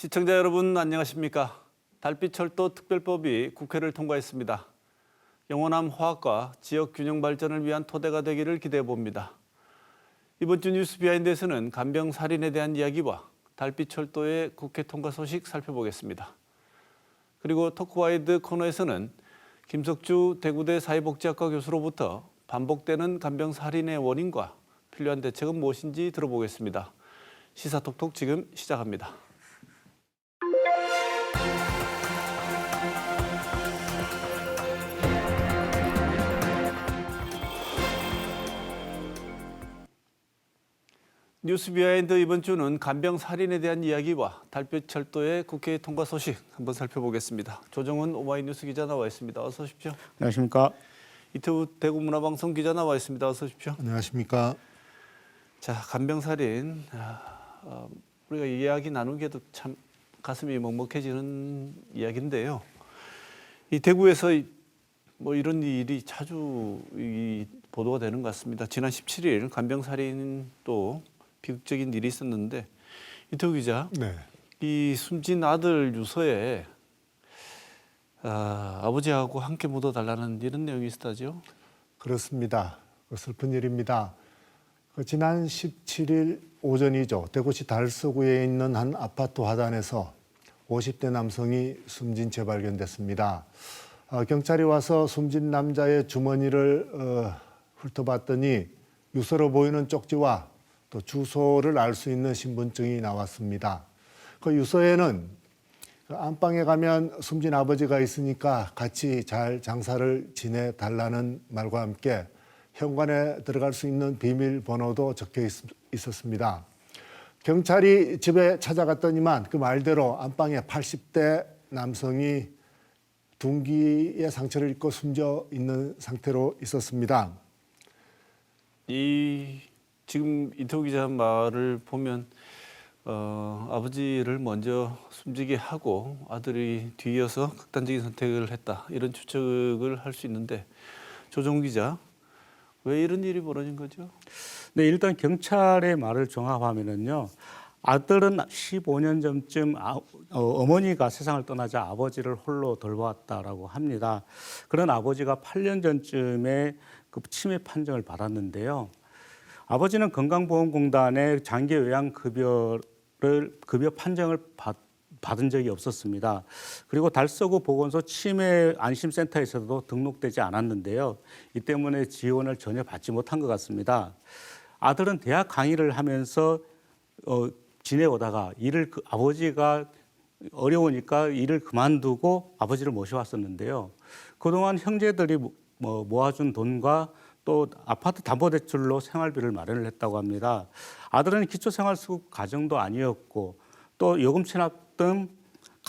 시청자 여러분 안녕하십니까? 달빛철도 특별법이 국회를 통과했습니다. 영원함 화학과 지역 균형 발전을 위한 토대가 되기를 기대해 봅니다. 이번 주 뉴스 비하인드에서는 간병 살인에 대한 이야기와 달빛철도의 국회 통과 소식 살펴보겠습니다. 그리고 토크와이드 코너에서는 김석주 대구대 사회복지학과 교수로부터 반복되는 간병 살인의 원인과 필요한 대책은 무엇인지 들어보겠습니다. 시사톡톡 지금 시작합니다. 뉴스 비하인드 이번 주는 간병 살인에 대한 이야기와 달빛철도의 국회 통과 소식 한번 살펴보겠습니다. 조정훈 오마이뉴스 기자 나와 있습니다. 어서 오십시오. 안녕하십니까. 이태우 대구문화방송 기자 나와 있습니다. 어서 오십시오. 안녕하십니까. 자, 간병 살인 우리가 이야기 나누기에도 참 가슴이 먹먹해지는 이야기인데요. 이 대구에서 뭐 이런 일이 자주 보도가 되는 것 같습니다. 지난 17일 간병 살인 또 비극적인 일이 있었는데 이태우 기자, 네. 이 숨진 아들 유서에 아버지하고 함께 묻어달라는 이런 내용이 있었다죠? 그렇습니다. 슬픈 일입니다. 지난 17일 오전이죠. 대구시 달서구에 있는 한 아파트 화단에서 50대 남성이 숨진 채 발견됐습니다. 경찰이 와서 숨진 남자의 주머니를 훑어봤더니 유서로 보이는 쪽지와 또 주소를 알 수 있는 신분증이 나왔습니다. 그 유서에는 안방에 가면 숨진 아버지가 있으니까 같이 잘 장사를 지내달라는 말과 함께 현관에 들어갈 수 있는 비밀번호도 적혀 있었습니다. 경찰이 집에 찾아갔더니만 그 말대로 안방에 80대 남성이 둔기에 상처를 입고 숨져 있는 상태로 있었습니다. 지금 이태우 기자 말을 보면 아버지를 먼저 숨지게 하고 아들이 뒤이어서 극단적인 선택을 했다. 이런 추측을 할 수 있는데 조정 기자, 왜 이런 일이 벌어진 거죠? 네, 일단 경찰의 말을 종합하면은요. 아들은 15년 전쯤 어머니가 세상을 떠나자 아버지를 홀로 돌보았다라고 합니다. 그런 아버지가 8년 전쯤에 그 치매 판정을 받았는데요. 아버지는 건강보험공단의 장기 요양급여 판정을 받은 적이 없었습니다. 그리고 달서구 보건소 치매 안심센터에서도 등록되지 않았는데요. 이 때문에 지원을 전혀 받지 못한 것 같습니다. 아들은 대학 강의를 하면서 지내오다가 아버지가 어려우니까 일을 그만두고 아버지를 모셔왔었는데요. 그동안 형제들이 모아준 돈과 또 아파트 담보대출로 생활비를 마련을 했다고 합니다. 아들은 기초생활수급 가정도 아니었고 또 요금 체납 등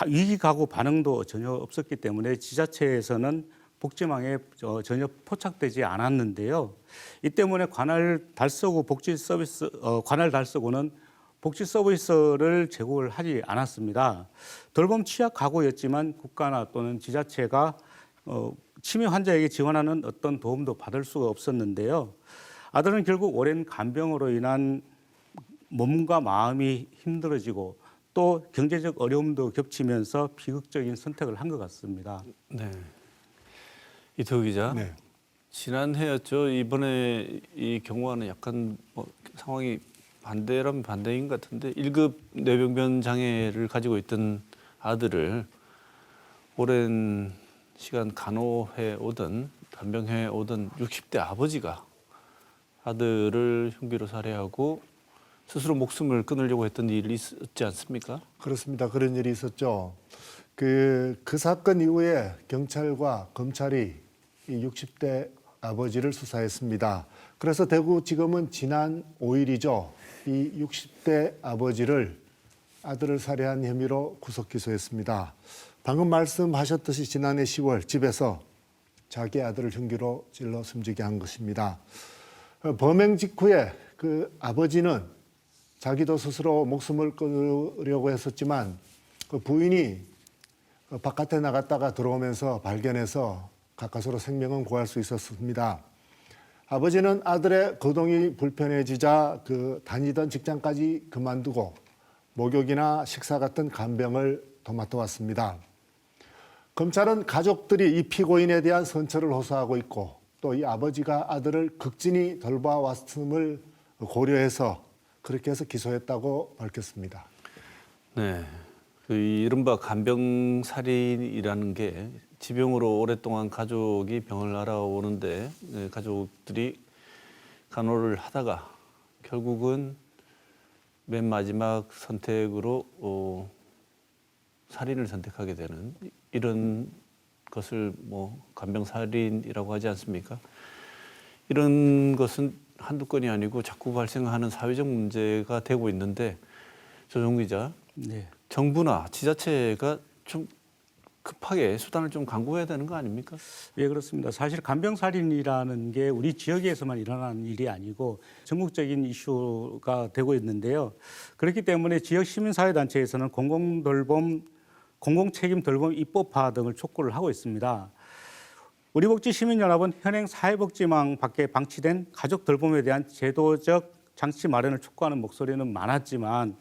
위기 가구 반응도 전혀 없었기 때문에 지자체에서는 복지망에 전혀 포착되지 않았는데요. 이 때문에 관할 달서구는 복지 서비스를 제공을 하지 않았습니다. 돌봄 취약 가구였지만 국가나 또는 지자체가 치매 환자에게 지원하는 어떤 도움도 받을 수가 없었는데요. 아들은 결국 오랜 간병으로 인한 몸과 마음이 힘들어지고 또 경제적 어려움도 겹치면서 비극적인 선택을 한 것 같습니다. 네, 이태우 기자. 네. 지난해였죠. 이번에 이 경우와는 약간 상황이 반대라면 반대인 것 같은데 1급 뇌병변 장애를 가지고 있던 아들을 오랜 시간 간호해 오던 간병해 오던 60대 아버지가 아들을 흉기로 살해하고 스스로 목숨을 끊으려고 했던 일이 있었지 않습니까? 그렇습니다. 그런 일이 있었죠. 그 사건 이후에 경찰과 검찰이 이 60대 아버지를 수사했습니다. 그래서 대구지검은 지난 5일이죠. 이 60대 아버지를 아들을 살해한 혐의로 구속 기소했습니다. 방금 말씀하셨듯이 지난해 10월 집에서 자기 아들을 흉기로 찔러 숨지게 한 것입니다. 범행 직후에 그 아버지는 자기도 스스로 목숨을 끊으려고 했었지만 그 부인이 바깥에 나갔다가 들어오면서 발견해서 가까스로 생명은 구할 수 있었습니다. 아버지는 아들의 거동이 불편해지자 그 다니던 직장까지 그만두고 목욕이나 식사 같은 간병을 도맡아왔습니다. 검찰은 가족들이 이 피고인에 대한 선처를 호소하고 있고 또 이 아버지가 아들을 극진히 돌봐왔음을 고려해서 그렇게 해서 기소했다고 밝혔습니다. 네, 그 이른바 간병살인이라는 게 지병으로 오랫동안 가족이 병을 알아오는데 가족들이 간호를 하다가 결국은 맨 마지막 선택으로 살인을 선택하게 되는 이런 것을 뭐 간병살인이라고 하지 않습니까? 이런 것은 한두 건이 아니고 자꾸 발생하는 사회적 문제가 되고 있는데 조정 기자, 네. 정부나 지자체가 좀 급하게 수단을 좀 강구해야 되는 거 아닙니까? 예, 그렇습니다. 사실 간병살인이라는 게 우리 지역에서만 일어나는 일이 아니고 전국적인 이슈가 되고 있는데요. 그렇기 때문에 지역 시민사회단체에서는 공공책임 돌봄 입법화 등을 촉구를 하고 있습니다. 우리복지시민연합은 현행 사회복지망 밖에 방치된 가족 돌봄에 대한 제도적 장치 마련을 촉구하는 목소리는 많았지만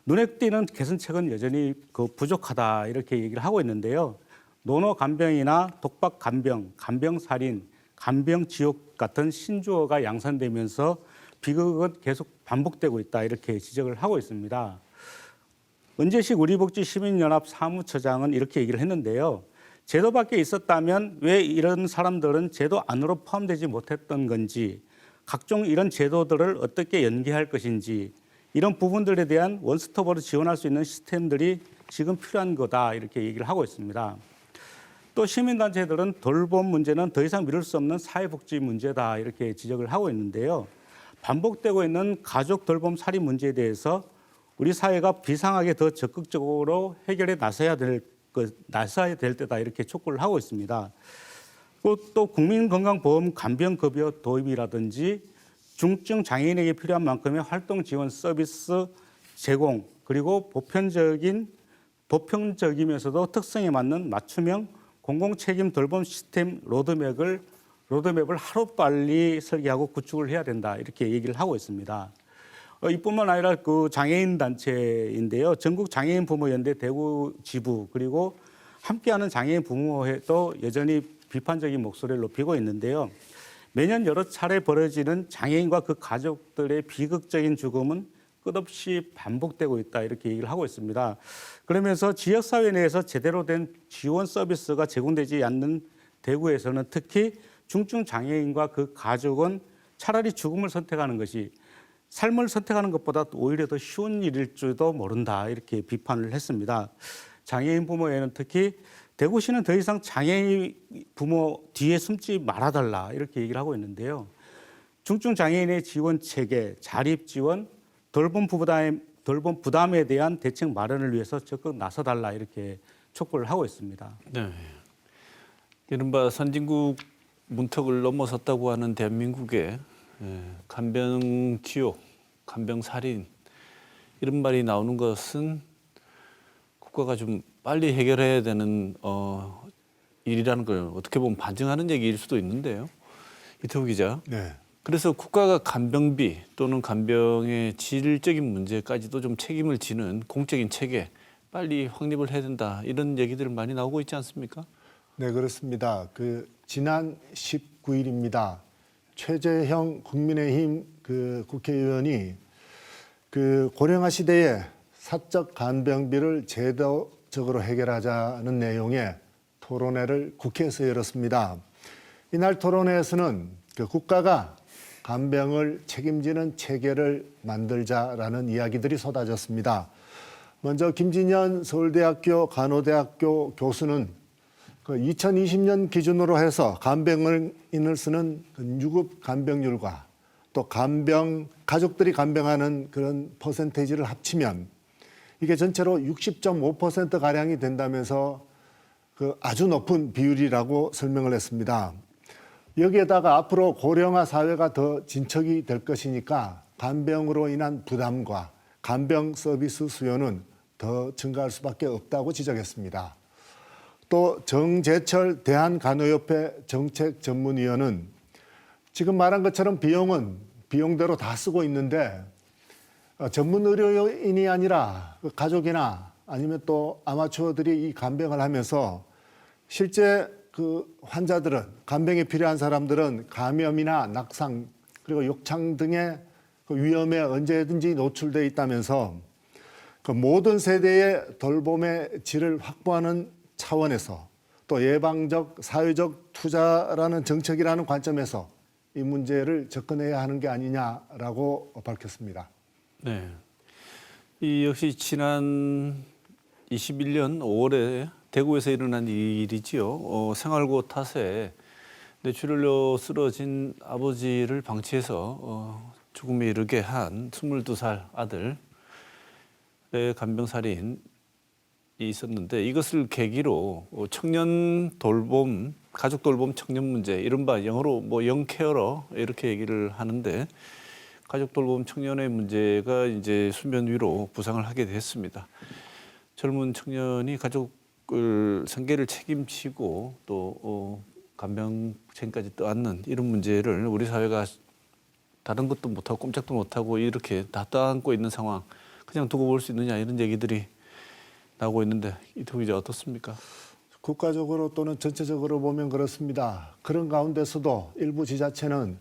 눈에 띄는 개선책은 여전히 부족하다 이렇게 얘기를 하고 있는데요. 노노 간병이나 독박 간병, 간병살인, 간병지옥 같은 신조어가 양산되면서 비극은 계속 반복되고 있다 이렇게 지적을 하고 있습니다. 은재식 우리복지시민연합 사무처장은 이렇게 얘기를 했는데요. 제도 밖에 있었다면 왜 이런 사람들은 제도 안으로 포함되지 못했던 건지, 각종 이런 제도들을 어떻게 연계할 것인지 이런 부분들에 대한 원스톱으로 지원할 수 있는 시스템들이 지금 필요한 거다 이렇게 얘기를 하고 있습니다. 또 시민단체들은 돌봄 문제는 더 이상 미룰 수 없는 사회복지 문제다 이렇게 지적을 하고 있는데요. 반복되고 있는 가족 돌봄 살인 문제에 대해서 우리 사회가 비상하게 더 적극적으로 해결에 나서야 될 때다 이렇게 촉구를 하고 있습니다. 또 국민건강보험 간병급여 도입이라든지 중증 장애인에게 필요한 만큼의 활동 지원 서비스 제공 그리고 보편적이면서도 특성에 맞는 맞춤형 공공책임 돌봄 시스템 로드맵을 하루빨리 설계하고 구축을 해야 된다 이렇게 얘기를 하고 있습니다. 이뿐만 아니라 그 장애인 단체인데요. 전국 장애인 부모연대 대구 지부 그리고 함께하는 장애인 부모회도 여전히 비판적인 목소리를 높이고 있는데요. 매년 여러 차례 벌어지는 장애인과 그 가족들의 비극적인 죽음은 끝없이 반복되고 있다 이렇게 얘기를 하고 있습니다. 그러면서 지역사회 내에서 제대로 된 지원 서비스가 제공되지 않는 대구에서는 특히 중증 장애인과 그 가족은 차라리 죽음을 선택하는 것이 삶을 선택하는 것보다 오히려 더 쉬운 일일 줄도 모른다 이렇게 비판을 했습니다. 장애인 부모에는 특히 대구시는 더 이상 장애인 부모 뒤에 숨지 말아달라 이렇게 얘기를 하고 있는데요. 중증 장애인의 지원 체계, 자립 지원, 돌봄 부담에 대한 대책 마련을 위해서 적극 나서달라 이렇게 촉구를 하고 있습니다. 네. 이른바 선진국 문턱을 넘어섰다고 하는 대한민국의 간병지옥, 간병살인 이런 말이 나오는 것은 국가가 좀 빨리 해결해야 되는 일이라는 걸 어떻게 보면 반증하는 얘기일 수도 있는데요. 이태우 기자. 네. 그래서 국가가 간병비 또는 간병의 질적인 문제까지도 좀 책임을 지는 공적인 체계 빨리 확립을 해야 된다 이런 얘기들 많이 나오고 있지 않습니까? 네, 그렇습니다. 지난 19일입니다. 최재형 국민의힘 국회의원이 고령화 시대에 사적 간병비를 제도적으로 해결하자는 내용의 토론회를 국회에서 열었습니다. 이날 토론회에서는 국가가 간병을 책임지는 체계를 만들자라는 이야기들이 쏟아졌습니다. 먼저 김진현 서울대학교 간호대학교 교수는 2020년 기준으로 해서 간병인을 쓰는 유급 간병률과 또 가족들이 간병하는 그런 퍼센테이지를 합치면 이게 전체로 60.5%가량이 된다면서 아주 높은 비율이라고 설명을 했습니다. 여기에다가 앞으로 고령화 사회가 더 진척이 될 것이니까 간병으로 인한 부담과 간병 서비스 수요는 더 증가할 수밖에 없다고 지적했습니다. 또 정재철 대한간호협회 정책전문위원은 지금 말한 것처럼 비용은 비용대로 다 쓰고 있는데 전문 의료인이 아니라 그 가족이나 아니면 또 아마추어들이 이 간병을 하면서 실제 그 환자들은 간병이 필요한 사람들은 감염이나 낙상 그리고 욕창 등의 그 위험에 언제든지 노출돼 있다면서 그 모든 세대의 돌봄의 질을 확보하는 차원에서 또 예방적 사회적 투자라는 정책이라는 관점에서 이 문제를 접근해야 하는 게 아니냐라고 밝혔습니다. 네. 이 역시 지난 21년 5월에 대구에서 일어난 일이지요. 생활고 탓에 뇌출혈로 쓰러진 아버지를 방치해서 죽음에 이르게 한 22살 아들의 간병살인이 있었는데 이것을 계기로 청년 돌봄, 가족 돌봄 청년 문제, 이른바 영어로 뭐 영케어러 이렇게 얘기를 하는데 가족 돌봄 청년의 문제가 이제 수면 위로 부상을 하게 됐습니다. 젊은 청년이 가족을 생계를 책임지고 또 간병생까지 떠안는 이런 문제를 우리 사회가 다른 것도 못하고 꼼짝도 못하고 이렇게 다 떠안고 있는 상황, 그냥 두고 볼 수 있느냐 이런 얘기들이 나오고 있는데 이태우 기자 어떻습니까? 국가적으로 또는 전체적으로 보면 그렇습니다. 그런 가운데서도 일부 지자체는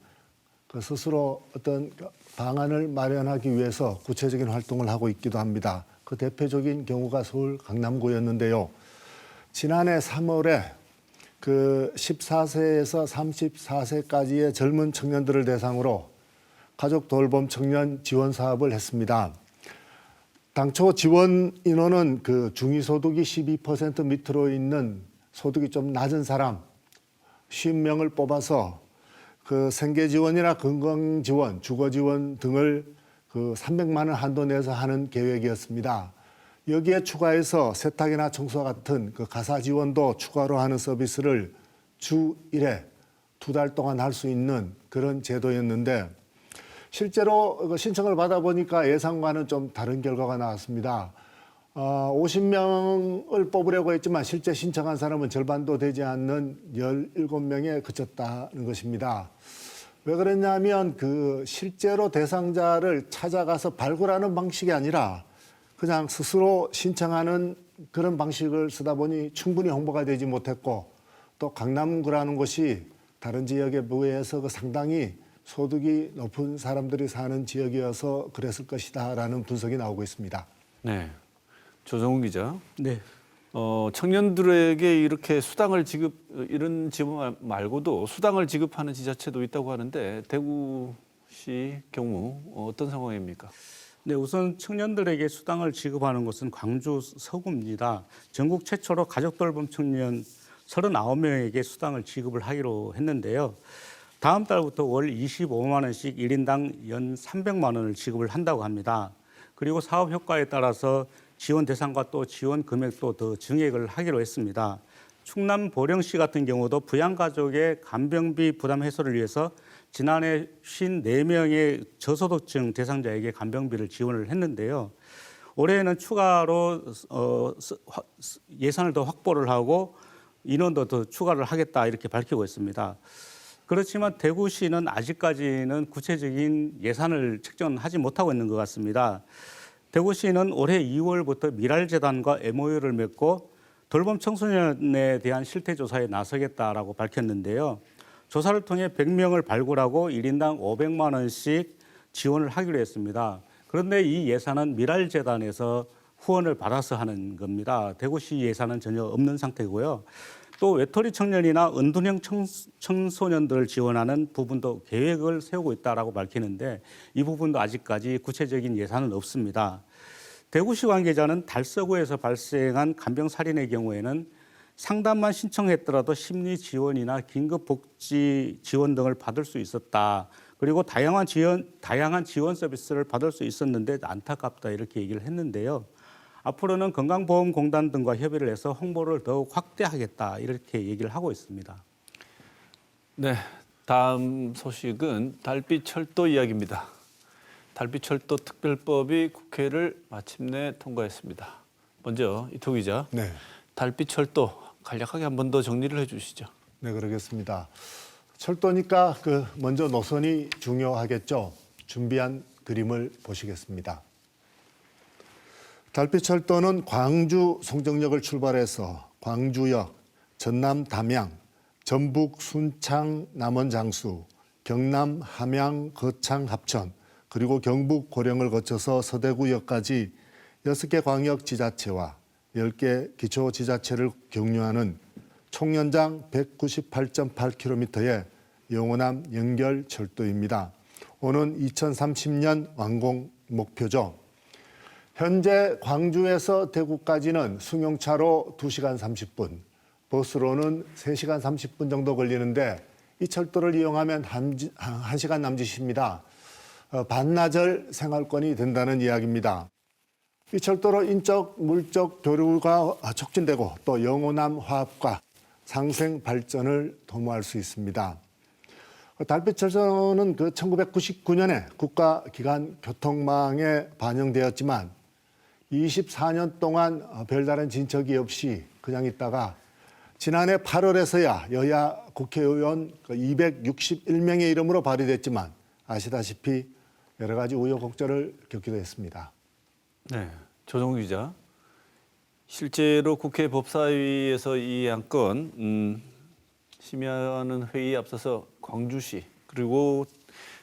그 스스로 어떤 방안을 마련하기 위해서 구체적인 활동을 하고 있기도 합니다. 그 대표적인 경우가 서울 강남구였는데요. 지난해 3월에 그 14세에서 34세까지의 젊은 청년들을 대상으로 가족 돌봄 청년 지원 사업을 했습니다. 당초 지원 인원은 그 중위소득이 12% 밑으로 있는 소득이 좀 낮은 사람 50명을 뽑아서 그 생계 지원이나 건강 지원, 주거 지원 등을 그 300만 원 한도 내서 하는 계획이었습니다. 여기에 추가해서 세탁이나 청소 같은 그 가사 지원도 추가로 하는 서비스를 주 1회 2달 동안 할 수 있는 그런 제도였는데 실제로 신청을 받아보니까 예상과는 좀 다른 결과가 나왔습니다. 50명을 뽑으려고 했지만 실제 신청한 사람은 절반도 되지 않는 17명에 그쳤다는 것입니다. 왜 그랬냐면 그 실제로 대상자를 찾아가서 발굴하는 방식이 아니라 그냥 스스로 신청하는 그런 방식을 쓰다 보니 충분히 홍보가 되지 못했고 또 강남구라는 곳이 다른 지역에 비해서 그 상당히 소득이 높은 사람들이 사는 지역이어서 그랬을 것이다라는 분석이 나오고 있습니다. 네, 조정훈 기자. 네. 청년들에게 이렇게 수당을 이런 지원 말고도 수당을 지급하는 지자체도 있다고 하는데 대구시 경우 어떤 상황입니까? 네, 우선 청년들에게 수당을 지급하는 곳은 광주 서구입니다. 전국 최초로 가족돌봄 청년 39명에게 수당을 지급을 하기로 했는데요. 다음 달부터 월 25만 원씩 1인당 연 300만 원을 지급을 한다고 합니다. 그리고 사업 효과에 따라서 지원 대상과 또 지원 금액도 더 증액을 하기로 했습니다. 충남 보령시 같은 경우도 부양가족의 간병비 부담 해소를 위해서 지난해 54명의 저소득층 대상자에게 간병비를 지원을 했는데요. 올해에는 추가로 예산을 더 확보를 하고 인원도 더 추가를 하겠다 이렇게 밝히고 있습니다. 그렇지만 대구시는 아직까지는 구체적인 예산을 책정하지 못하고 있는 것 같습니다. 대구시는 올해 2월부터 미랄재단과 MOU를 맺고 돌봄 청소년에 대한 실태조사에 나서겠다라고 밝혔는데요. 조사를 통해 100명을 발굴하고 1인당 500만 원씩 지원을 하기로 했습니다. 그런데 이 예산은 미랄재단에서 후원을 받아서 하는 겁니다. 대구시 예산은 전혀 없는 상태고요. 또 외톨이 청년이나 은둔형 청소년들을 지원하는 부분도 계획을 세우고 있다라고 밝히는데 이 부분도 아직까지 구체적인 예산은 없습니다. 대구시 관계자는 달서구에서 발생한 간병살인의 경우에는 상담만 신청했더라도 심리 지원이나 긴급 복지 지원 등을 받을 수 있었다. 그리고 다양한 지원 서비스를 받을 수 있었는데 안타깝다 이렇게 얘기를 했는데요. 앞으로는 건강보험공단 등과 협의를 해서 홍보를 더욱 확대하겠다 이렇게 얘기를 하고 있습니다. 네, 다음 소식은 달빛철도 이야기입니다. 달빛철도 특별법이 국회를 마침내 통과했습니다. 먼저 이태우 기자, 네. 달빛철도 간략하게 한 번 더 정리를 해주시죠. 네, 그러겠습니다. 철도니까 먼저 노선이 중요하겠죠. 준비한 그림을 보시겠습니다. 달빛철도는 광주 송정역을 출발해서 광주역, 전남 담양, 전북 순창 남원장수, 경남 함양 거창 합천, 그리고 경북 고령을 거쳐서 서대구역까지 6개 광역지자체와 10개 기초지자체를 경유하는 총 연장 198.8km의 영호남 연결철도입니다. 오는 2030년 완공 목표죠. 현재 광주에서 대구까지는 승용차로 2시간 30분, 버스로는 3시간 30분 정도 걸리는데 이 철도를 이용하면 1시간 남짓입니다. 반나절 생활권이 된다는 이야기입니다. 이 철도로 인적, 물적 교류가 촉진되고 또 영호남 화합과 상생 발전을 도모할 수 있습니다. 달빛철도는 1999년에 국가기관 교통망에 반영되었지만 24년 동안 별다른 진척이 없이 그냥 있다가 지난해 8월에서야 여야 국회의원 261명의 이름으로 발의됐지만 아시다시피 여러 가지 우여곡절을 겪기도 했습니다. 네, 조정우 기자. 실제로 국회 법사위에서 이 안건 심의하는 회의에 앞서서 광주시 그리고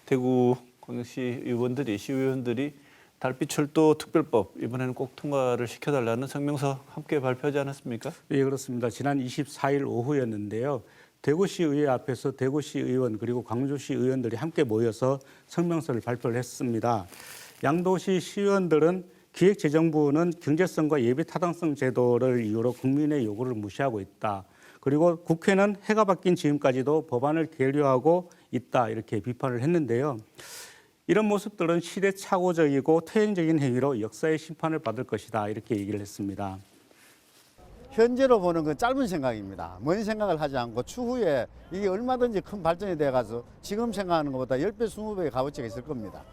대구 광역시 의원들이 시의원들이 달빛철도 특별법 이번에는 꼭 통과를 시켜달라는 성명서 함께 발표하지 않았습니까? 예, 그렇습니다. 지난 24일 오후였는데요. 대구시 의회 앞에서 대구시 의원 그리고 광주시 의원들이 함께 모여서 성명서를 발표를 했습니다. 양도시 시의원들은 기획재정부는 경제성과 예비타당성 제도를 이유로 국민의 요구를 무시하고 있다. 그리고 국회는 해가 바뀐 지금까지도 법안을 계류하고 있다. 이렇게 비판을 했는데요. 이런 모습들은 시대착오적이고 퇴행적인 행위로 역사의 심판을 받을 것이다. 이렇게 얘기를 했습니다. 현재로 보는 건 짧은 생각입니다. 먼 생각을 하지 않고 추후에 이게 얼마든지 큰 발전이 돼가지고 지금 생각하는 것보다 10배, 20배의 값어치가 있을 겁니다.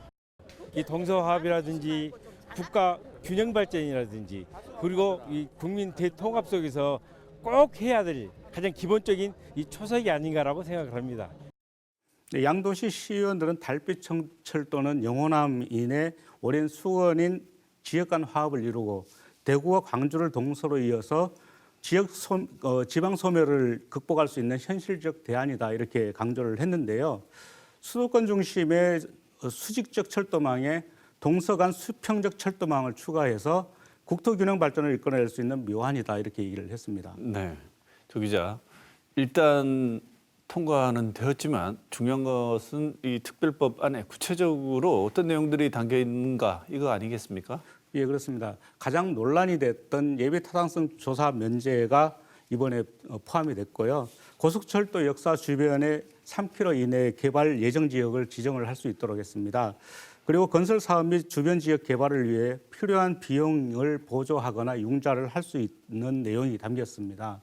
이 동서화합이라든지 국가 균형 발전이라든지 그리고 이 국민 대통합 속에서 꼭 해야 될 가장 기본적인 이 초석이 아닌가라고 생각을 합니다. 네, 양도시 시의원들은 달빛철도는 영호남 이내 오랜 수원인 지역 간 화합을 이루고 대구와 광주를 동서로 이어서 지방 소멸을 극복할 수 있는 현실적 대안이다 이렇게 강조를 했는데요. 수도권 중심의 수직적 철도망에 동서 간 수평적 철도망을 추가해서 국토균형 발전을 이끌어낼 수 있는 묘안이다 이렇게 얘기를 했습니다. 네, 조 기자. 일단 통과는 되었지만 중요한 것은 이 특별법 안에 구체적으로 어떤 내용들이 담겨 있는가 이거 아니겠습니까? 예, 그렇습니다. 가장 논란이 됐던 예비타당성 조사 면제가 이번에 포함이 됐고요. 고속철도 역사 주변에 3km 이내 개발 예정 지역을 지정을 할 수 있도록 했습니다. 그리고 건설 사업 및 주변 지역 개발을 위해 필요한 비용을 보조하거나 융자를 할 수 있는 내용이 담겼습니다.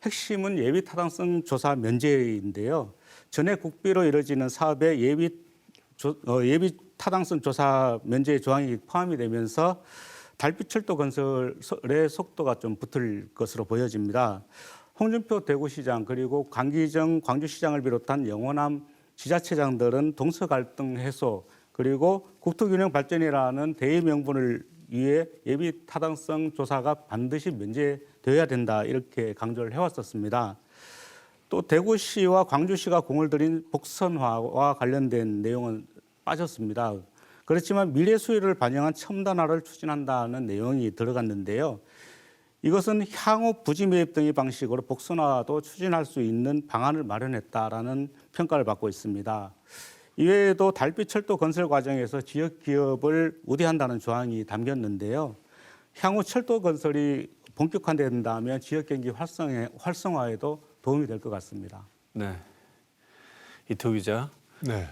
핵심은 예비타당성 조사 면제인데요. 전액 국비로 이루어지는 사업에 예비타당성 조사 면제 조항이 포함이 되면서 달빛철도 건설의 속도가 좀 붙을 것으로 보여집니다. 홍준표 대구시장 그리고 강기정 광주시장을 비롯한 영호남 지자체장들은 동서 갈등 해소 그리고 국토균형 발전이라는 대의 명분을 위해 예비타당성 조사가 반드시 면제되어야 된다 이렇게 강조를 해왔었습니다. 또 대구시와 광주시가 공을 들인 복선화와 관련된 내용은 빠졌습니다. 그렇지만 미래 수혜를 반영한 첨단화를 추진한다는 내용이 들어갔는데요. 이것은 향후 부지 매입 등의 방식으로 복선화도 추진할 수 있는 방안을 마련했다라는 평가를 받고 있습니다. 이외에도 달빛철도 건설 과정에서 지역 기업을 우대한다는 조항이 담겼는데요. 향후 철도 건설이 본격화된다면 지역 경기 활성화에도 도움이 될 것 같습니다. 네, 이태우 기자. 네.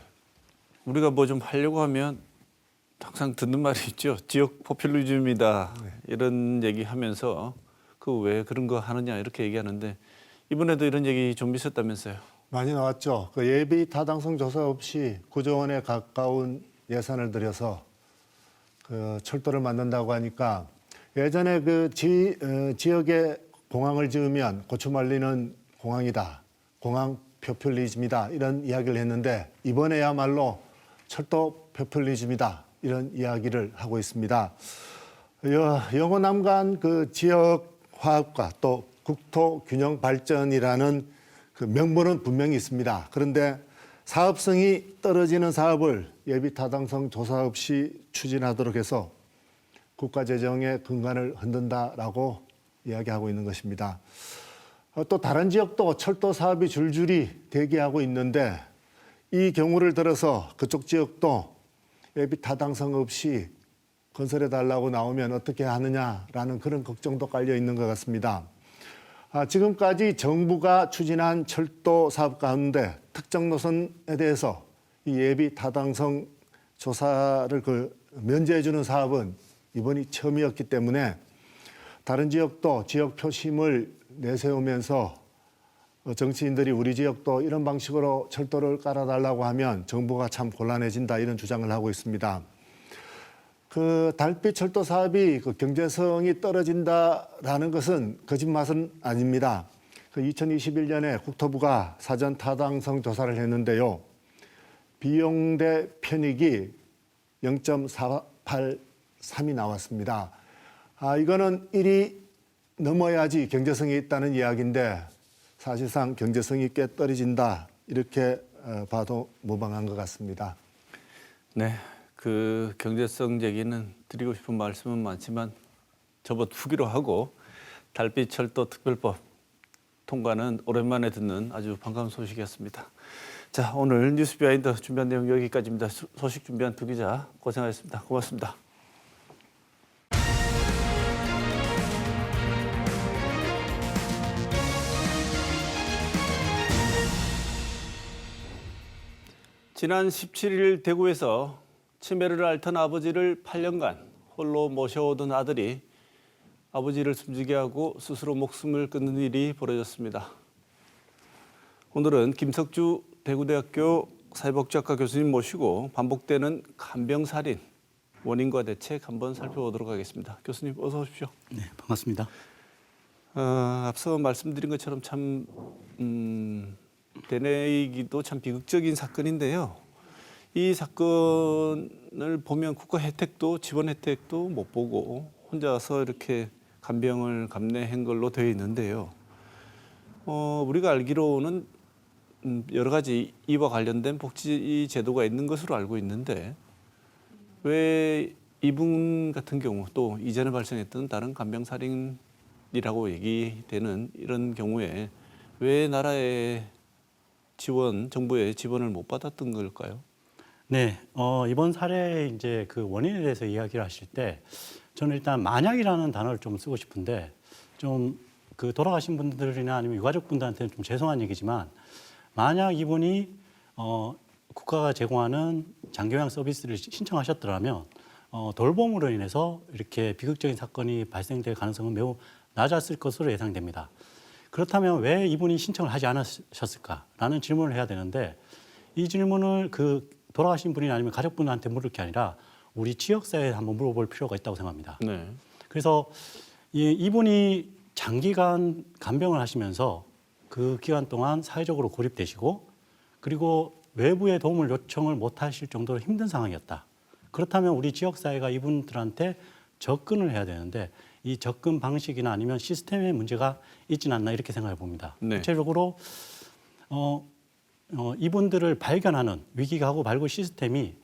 우리가 뭐 좀 하려고 하면 항상 듣는 말이 있죠. 지역 포퓰리즘이다 이런 얘기하면서 그 왜 그런 거 하느냐 이렇게 얘기하는데 이번에도 이런 얘기 좀 있었다면서요. 많이 나왔죠. 그 예비 타당성 조사 없이 9조 원에 가까운 예산을 들여서 그 철도를 만든다고 하니까 예전에 그 지역에 공항을 지으면 고추 말리는 공항이다. 공항 포퓰리즘이다. 이런 이야기를 했는데 이번에야말로 철도 포퓰리즘이다. 이런 이야기를 하고 있습니다. 영호남간 그 지역 화합과 또 국토 균형 발전이라는 그 명분은 분명히 있습니다. 그런데 사업성이 떨어지는 사업을 예비 타당성 조사 없이 추진하도록 해서 국가 재정의 근간을 흔든다라고 이야기하고 있는 것입니다. 또 다른 지역도 철도 사업이 줄줄이 대기하고 있는데 이 경우를 들어서 그쪽 지역도 예비 타당성 없이 건설해 달라고 나오면 어떻게 하느냐라는 그런 걱정도 깔려 있는 것 같습니다. 지금까지 정부가 추진한 철도 사업 가운데 특정 노선에 대해서 이 예비 타당성 조사를 면제해 주는 사업은 이번이 처음이었기 때문에 다른 지역도 지역 표심을 내세우면서 정치인들이 우리 지역도 이런 방식으로 철도를 깔아달라고 하면 정부가 참 곤란해진다 이런 주장을 하고 있습니다. 그 달빛 철도 사업이 그 경제성이 떨어진다라는 것은 거짓말은 아닙니다. 그 2021년에 국토부가 사전 타당성 조사를 했는데요. 비용 대 편익이 0.483이 나왔습니다. 이거는 1이 넘어야지 경제성이 있다는 이야기인데 사실상 경제성이 꽤 떨어진다 이렇게 봐도 무방한 것 같습니다. 네, 그 경제성 얘기는 드리고 싶은 말씀은 많지만 접어두기로 하고 달빛 철도 특별법 통과는 오랜만에 듣는 아주 반가운 소식이었습니다. 자, 오늘 뉴스 비하인드 준비한 내용 여기까지입니다. 소식 준비한 두 기자 고생하셨습니다. 고맙습니다. 지난 17일 대구에서 치매를 앓던 아버지를 8년간 홀로 모셔오던 아들이 아버지를 숨지게 하고 스스로 목숨을 끊는 일이 벌어졌습니다. 오늘은 김석주 대구대학교 사회복지학과 교수님 모시고 반복되는 간병살인 원인과 대책 한번 살펴보도록 하겠습니다. 교수님 어서 오십시오. 네, 반갑습니다. 앞서 말씀드린 것처럼 참 되뇌이기도 참 비극적인 사건인데요. 이 사건을 보면 국가 혜택도 지원 혜택도 못 보고 혼자서 이렇게 간병을 감내한 걸로 되어 있는데요. 우리가 알기로는 여러 가지 이와 관련된 복지 제도가 있는 것으로 알고 있는데 왜 이분 같은 경우 또 이전에 발생했던 다른 간병살인이라고 얘기되는 이런 경우에 왜 나라의 지원, 정부의 지원을 못 받았던 걸까요? 네, 이번 사례의 이제 그 원인에 대해서 이야기를 하실 때 저는 일단 만약이라는 단어를 좀 쓰고 싶은데 좀 그 돌아가신 분들이나 아니면 유가족 분들한테는 좀 죄송한 얘기지만 만약 이분이 국가가 제공하는 장기요양 서비스를 신청하셨더라면 돌봄으로 인해서 이렇게 비극적인 사건이 발생될 가능성은 매우 낮았을 것으로 예상됩니다. 그렇다면 왜 이분이 신청을 하지 않으셨을까라는 질문을 해야 되는데 이 질문을 그 돌아가신 분이나 아니면 가족분한테 물을 게 아니라 우리 지역사회에 한번 물어볼 필요가 있다고 생각합니다. 네. 그래서 이분이 장기간 간병을 하시면서 그 기간 동안 사회적으로 고립되시고 그리고 외부의 도움을 요청을 못 하실 정도로 힘든 상황이었다. 그렇다면 우리 지역사회가 이분들한테 접근을 해야 되는데 이 접근 방식이나 아니면 시스템에 문제가 있지는 않나 이렇게 생각해 봅니다. 네. 구체적으로 이분들을 발견하는 위기가구 발굴 시스템이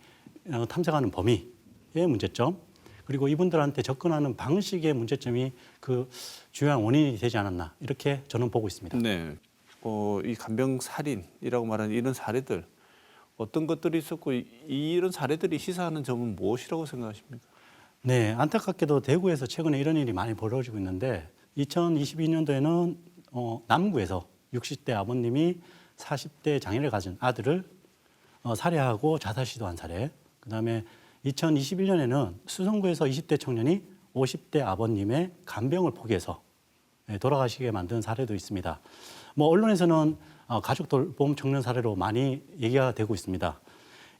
탐색하는 범위의 문제점 그리고 이분들한테 접근하는 방식의 문제점이 그 주요한 원인이 되지 않았나 이렇게 저는 보고 있습니다. 네. 이 간병살인이라고 말하는 이런 사례들 어떤 것들이 있었고 이런 사례들이 시사하는 점은 무엇이라고 생각하십니까? 네, 안타깝게도 대구에서 최근에 이런 일이 많이 벌어지고 있는데 2022년도에는 남구에서 60대 아버님이 40대 장애를 가진 아들을 살해하고 자살 시도한 사례. 그다음에 2021년에는 수성구에서 20대 청년이 50대 아버님의 간병을 포기해서 돌아가시게 만든 사례도 있습니다. 뭐 언론에서는 가족 돌봄 청년 사례로 많이 얘기가 되고 있습니다.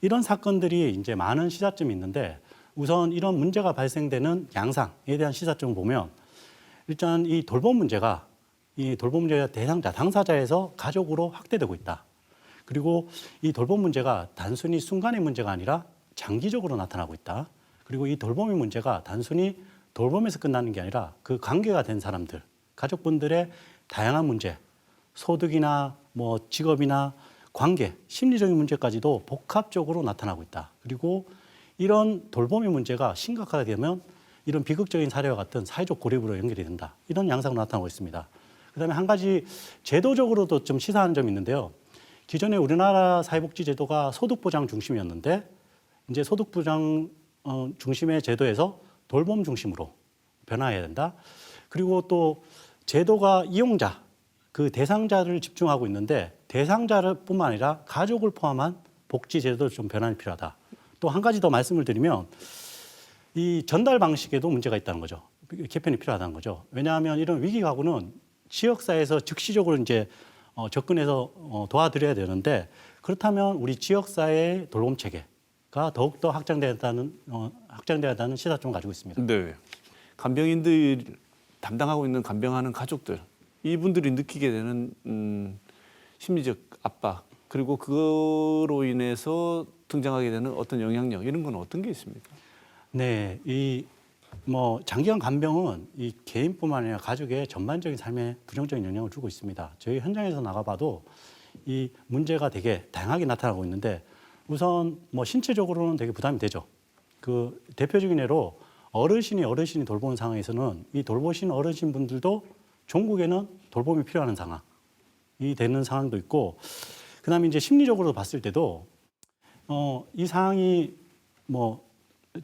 이런 사건들이 이제 많은 시사점이 있는데 우선 이런 문제가 발생되는 양상에 대한 시사점을 보면 일단 이 돌봄 문제가 대상자, 당사자에서 가족으로 확대되고 있다. 그리고 이 돌봄 문제가 단순히 순간의 문제가 아니라 장기적으로 나타나고 있다. 그리고 이 돌봄의 문제가 단순히 돌봄에서 끝나는 게 아니라 그 관계가 된 사람들, 가족분들의 다양한 문제, 소득이나 뭐 직업이나 관계, 심리적인 문제까지도 복합적으로 나타나고 있다. 그리고 이런 돌봄의 문제가 심각하게 되면 이런 비극적인 사례와 같은 사회적 고립으로 연결이 된다. 이런 양상으로 나타나고 있습니다. 그다음에 한 가지 제도적으로도 좀 시사하는 점이 있는데요. 기존에 우리나라 사회복지제도가 소득보장 중심이었는데 이제 소득보장 중심의 제도에서 돌봄 중심으로 변화해야 된다. 그리고 또 제도가 이용자, 그 대상자를 집중하고 있는데 대상자뿐만 아니라 가족을 포함한 복지 제도도 좀 변환이 필요하다. 또 한 가지 더 말씀을 드리면 이 전달 방식에도 문제가 있다는 거죠. 개편이 필요하다는 거죠. 왜냐하면 이런 위기 가구는 지역사회에서 즉시적으로 이제 접근해서 도와드려야 되는데 그렇다면 우리 지역사회의 돌봄 체계가 더욱더 확장돼야 한다는 시사점을 가지고 있습니다. 네. 간병인들 담당하고 있는 간병하는 가족들 이분들이 느끼게 되는 심리적 압박 그리고 그거로 인해서 등장하게 되는 어떤 영향력 이런 건 어떤 게 있습니까? 네, 이 뭐 장기간 간병은 이 개인뿐만 아니라 가족의 전반적인 삶에 부정적인 영향을 주고 있습니다. 저희 현장에서 나가봐도 이 문제가 되게 다양하게 나타나고 있는데 우선 뭐 신체적으로는 되게 부담이 되죠. 그 대표적인 예로 어르신이 돌보는 상황에서는 이 돌보신 어르신 분들도 종국에는 돌봄이 필요한 상황이 되는 상황도 있고, 그다음에 이제 심리적으로 봤을 때도 이 상황이 뭐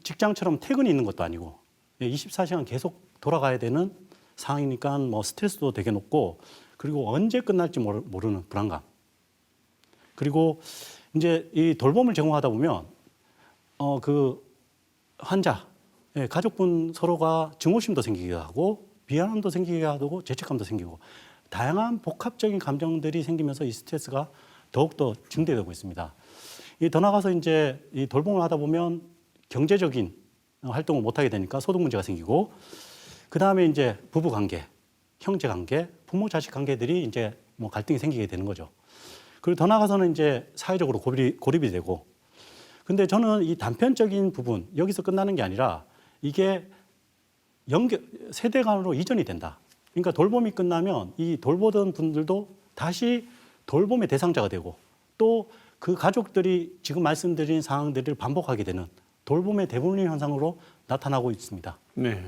직장처럼 퇴근이 있는 것도 아니고 24시간 계속 돌아가야 되는 상황이니까 뭐 스트레스도 되게 높고 그리고 언제 끝날지 모르는 불안감. 그리고 이제 이 돌봄을 제공하다 보면 그 환자, 가족분 서로가 증오심도 생기기도 하고 미안함도 생기기도 하고 죄책감도 생기고 다양한 복합적인 감정들이 생기면서 이 스트레스가 더욱더 증대되고 있습니다. 더 나가서 이제 이 돌봄을 하다 보면 경제적인 활동을 못하게 되니까 소득 문제가 생기고 그 다음에 이제 부부 관계, 형제 관계, 부모 자식 관계들이 이제 뭐 갈등이 생기게 되는 거죠. 그리고 더 나가서는 이제 사회적으로 고립이 되고. 근데 저는 이 단편적인 부분 여기서 끝나는 게 아니라 이게 세대 간으로 이전이 된다. 그러니까 돌봄이 끝나면 이 돌보던 분들도 다시 돌봄의 대상자가 되고 또 그 가족들이 지금 말씀드린 상황들을 반복하게 되는 돌봄의 대분리 현상으로 나타나고 있습니다. 네.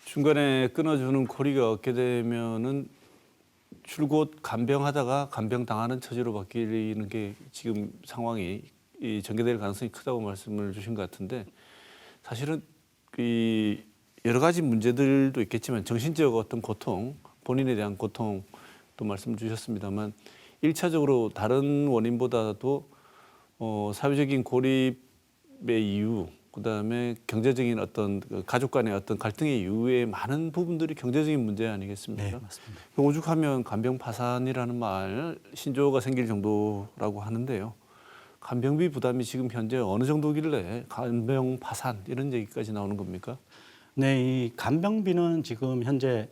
중간에 끊어주는 고리가 없게 되면은 줄곧 간병하다가 간병당하는 처지로 바뀌는 게 지금 상황이 전개될 가능성이 크다고 말씀을 주신 것 같은데 사실은 이 여러 가지 문제들도 있겠지만 정신적 어떤 고통, 본인에 대한 고통도 말씀 주셨습니다만 1차적으로 다른 원인보다도 사회적인 고립의 이유, 그다음에 경제적인 어떤 가족 간의 어떤 갈등의 이유에 많은 부분들이 경제적인 문제 아니겠습니까? 네, 맞습니다. 오죽하면 간병 파산이라는 말 신조어가 생길 정도라고 하는데요. 간병비 부담이 지금 현재 어느 정도길래 간병 파산 이런 얘기까지 나오는 겁니까? 네, 이 간병비는 지금 현재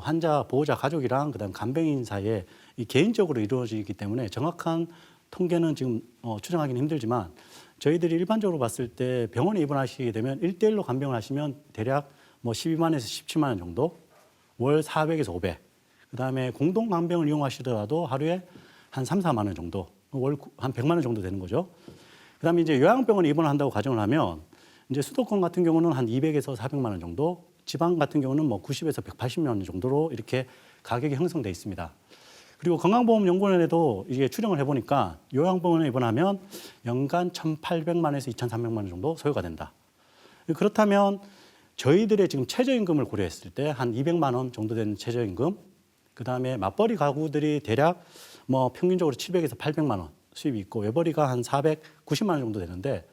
환자 보호자 가족이랑 그다음 간병인 사이에 이 개인적으로 이루어지기 때문에 정확한 통계는 지금 추정하기는 힘들지만 저희들이 일반적으로 봤을 때 병원에 입원하시게 되면 1대1로 간병을 하시면 대략 뭐 12만에서 17만 원 정도, 월 400에서 500. 그다음에 공동 간병을 이용하시더라도 하루에 한 3, 4만 원 정도, 월 한 100만 원 정도 되는 거죠. 그다음에 이제 요양병원에 입원을 한다고 가정을 하면 이제 수도권 같은 경우는 한 200에서 400만 원 정도, 지방 같은 경우는 뭐 90에서 180만 원 정도로 이렇게 가격이 형성돼 있습니다. 그리고 건강보험연구원에도 이게 추정을 해보니까 요양병원에 입원하면 연간 1,800만에서 2,300만 원 정도 소요가 된다. 그렇다면 저희들의 지금 최저임금을 고려했을 때 한 200만 원 정도 되는 최저임금, 그다음에 맞벌이 가구들이 대략 뭐 평균적으로 700에서 800만 원 수입이 있고 외벌이가 한 490만 원 정도 되는데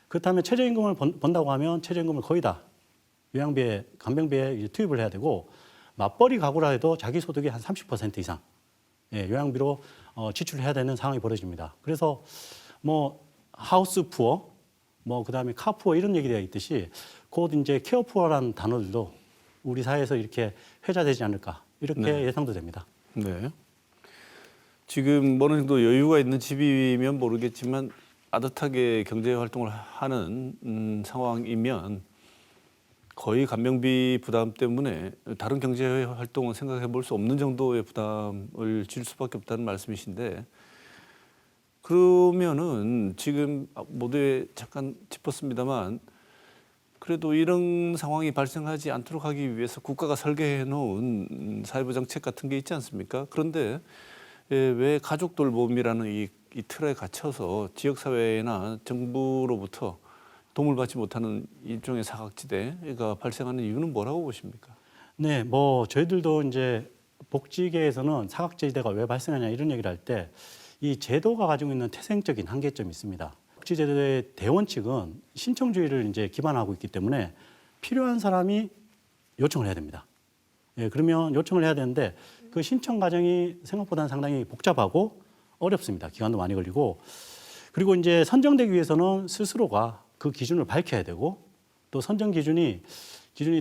그렇다면 최저임금을 번다고 하면 최저임금을 거의 다 요양비에, 간병비에 투입을 해야 되고 맞벌이 가구라 해도 자기 소득이 한 30% 이상 요양비로 지출을 해야 되는 상황이 벌어집니다. 그래서 뭐 하우스 푸어, 뭐 그다음에 카 푸어 이런 얘기가 있듯이 곧 이제 케어 푸어라는 단어들도 우리 사회에서 이렇게 회자되지 않을까 이렇게 네. 예상도 됩니다. 네. 지금 어느 정도 여유가 있는 집이면 모르겠지만 아득하게 경제 활동을 하는 상황이면 거의 간병비 부담 때문에 다른 경제 활동은 생각해 볼 수 없는 정도의 부담을 질 수밖에 없다는 말씀이신데, 그러면은 지금 모두에 잠깐 짚었습니다만 그래도 이런 상황이 발생하지 않도록 하기 위해서 국가가 설계해 놓은 사회보장책 같은 게 있지 않습니까? 그런데 왜 가족 돌봄이라는 이 틀에 갇혀서 지역사회나 정부로부터 도움을 받지 못하는 일종의 사각지대가 발생하는 이유는 뭐라고 보십니까? 네, 뭐 저희들도 이제 복지계에서는 사각지대가 왜 발생하냐 이런 얘기를 할 때 이 제도가 가지고 있는 태생적인 한계점이 있습니다. 복지제도의 대원칙은 신청주의를 이제 기반하고 있기 때문에 필요한 사람이 요청을 해야 됩니다. 예, 그러면 요청을 해야 되는데 그 신청 과정이 생각보다는 상당히 복잡하고 어렵습니다. 기간도 많이 걸리고, 그리고 이제 선정되기 위해서는 스스로가 그 기준을 밝혀야 되고, 또 선정 기준이